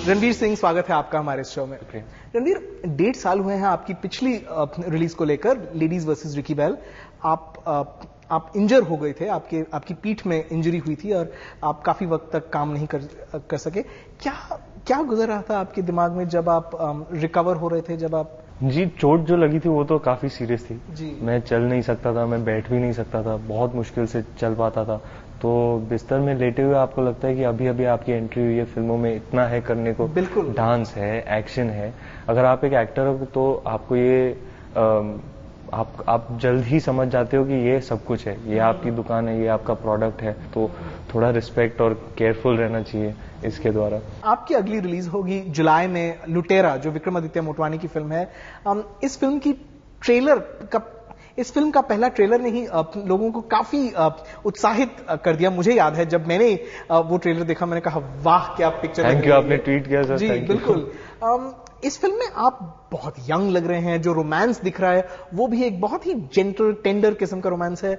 रणवीर सिंह, स्वागत है आपका हमारे शो में। रणवीर, 1.5 साल हुए हैं आपकी पिछली रिलीज को लेकर, लेडीज वर्सेस रिकी बेल। आप इंजर हो गए थे, आपकी पीठ में इंजरी हुई थी और आप काफी वक्त तक काम नहीं कर सके। क्या गुजर रहा था आपके दिमाग में जब आप रिकवर हो रहे थे, जब आप? जी, चोट जो लगी थी वो तो काफी सीरियस थी जी। मैं चल नहीं सकता था, मैं बैठ भी नहीं सकता था, बहुत मुश्किल से चल पाता था। तो बिस्तर में लेटे हुए आपको लगता है कि अभी अभी आपकी एंट्री हुई है, फिल्मों में इतना है करने को, बिल्कुल। डांस है, एक्शन है। अगर आप एक एक्टर हो तो आपको ये आप जल्द ही समझ जाते हो कि ये सब कुछ है, ये आपकी दुकान है, ये आपका प्रोडक्ट है। तो थोड़ा रिस्पेक्ट और केयरफुल रहना चाहिए इसके द्वारा। आपकी अगली रिलीज होगी जुलाई में लुटेरा, जो विक्रमादित्य मोटवानी की फिल्म है। इस फिल्म का पहला ट्रेलर ने ही लोगों को काफी उत्साहित कर दिया। मुझे याद है जब मैंने वो ट्रेलर देखा, मैंने कहा वाह क्या पिक्चर। थैंक यू, आपने ट्वीट किया सर। जी बिल्कुल। इस फिल्म में आप बहुत यंग लग रहे हैं, जो रोमांस दिख रहा है वो भी एक बहुत ही जेंटल टेंडर किस्म का रोमांस है।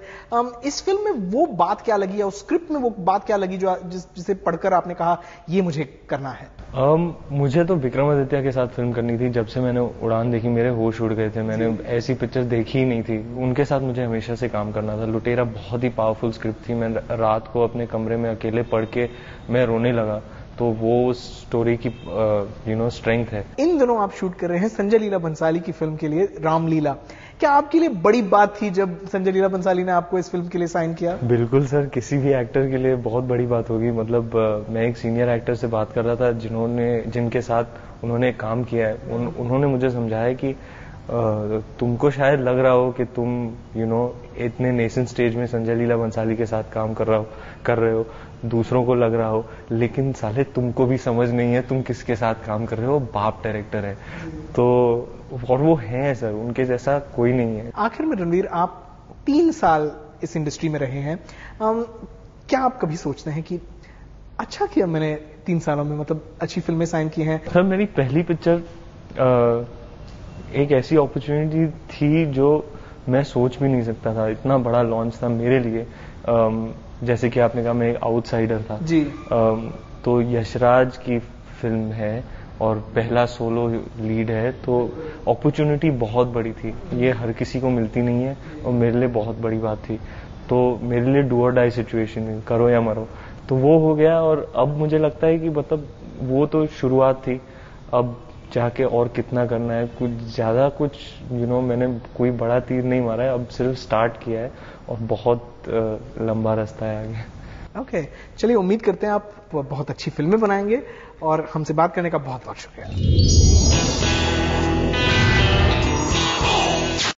इस फिल्म में वो बात क्या लगी, या उस स्क्रिप्ट में वो बात क्या लगी जिसे पढ़कर आपने कहा ये मुझे करना है? मुझे तो विक्रमादित्य के साथ फिल्म करनी थी। जब से मैंने उड़ान देखी मेरे होश उड़ गए थे। मैंने ऐसी पिक्चर देखी ही नहीं थी। उनके साथ मुझे हमेशा से काम करना था। लुटेरा बहुत ही पावरफुल स्क्रिप्ट थी। मैं रात को अपने कमरे में अकेले पढ़ के मैं रोने लगा। तो वो स्टोरी की स्ट्रेंथ है। इन दिनों आप शूट कर रहे हैं संजय लीला भंसाली की फिल्म के लिए, रामलीला। क्या आपके लिए बड़ी बात थी जब संजय लीला भंसाली ने आपको इस फिल्म के लिए साइन किया? बिल्कुल सर, किसी भी एक्टर के लिए बहुत बड़ी बात होगी। मतलब मैं एक सीनियर एक्टर से बात कर रहा था जिनके साथ उन्होंने काम किया है। उन्होंने मुझे समझाया कि तुमको शायद लग रहा हो कि तुम इतने नेशन स्टेज में संजय लीला भंसाली के साथ काम कर रहे हो, दूसरों को लग रहा हो, लेकिन साले तुमको भी समझ नहीं है तुम किसके साथ काम कर रहे हो। बाप डायरेक्टर है तो, और वो है सर, उनके जैसा कोई नहीं है। आखिर में रणवीर, आप 3 साल इस इंडस्ट्री में रहे हैं। क्या आप कभी सोचते हैं कि अच्छा किया मैंने 3 सालों में, मतलब अच्छी फिल्में साइन की हैं? सर, मेरी पहली पिक्चर एक ऐसी अपॉर्चुनिटी थी जो मैं सोच भी नहीं सकता था। इतना बड़ा लॉन्च था मेरे लिए। जैसे कि आपने कहा, मैं एक आउटसाइडर था जी। तो यशराज की फिल्म है और पहला सोलो लीड है, तो अपॉर्चुनिटी बहुत बड़ी थी। ये हर किसी को मिलती नहीं है और मेरे लिए बहुत बड़ी बात थी। तो मेरे लिए डू और डाई सिचुएशन है, करो या मरो। तो वो हो गया और अब मुझे लगता है कि मतलब वो तो शुरुआत थी। अब जाके और कितना करना है, कुछ मैंने कोई बड़ा तीर नहीं मारा है। अब सिर्फ स्टार्ट किया है और बहुत लंबा रास्ता है आगे। ओके, चलिए उम्मीद करते हैं आप बहुत अच्छी फिल्में बनाएंगे, और हमसे बात करने का बहुत बहुत शुक्रिया।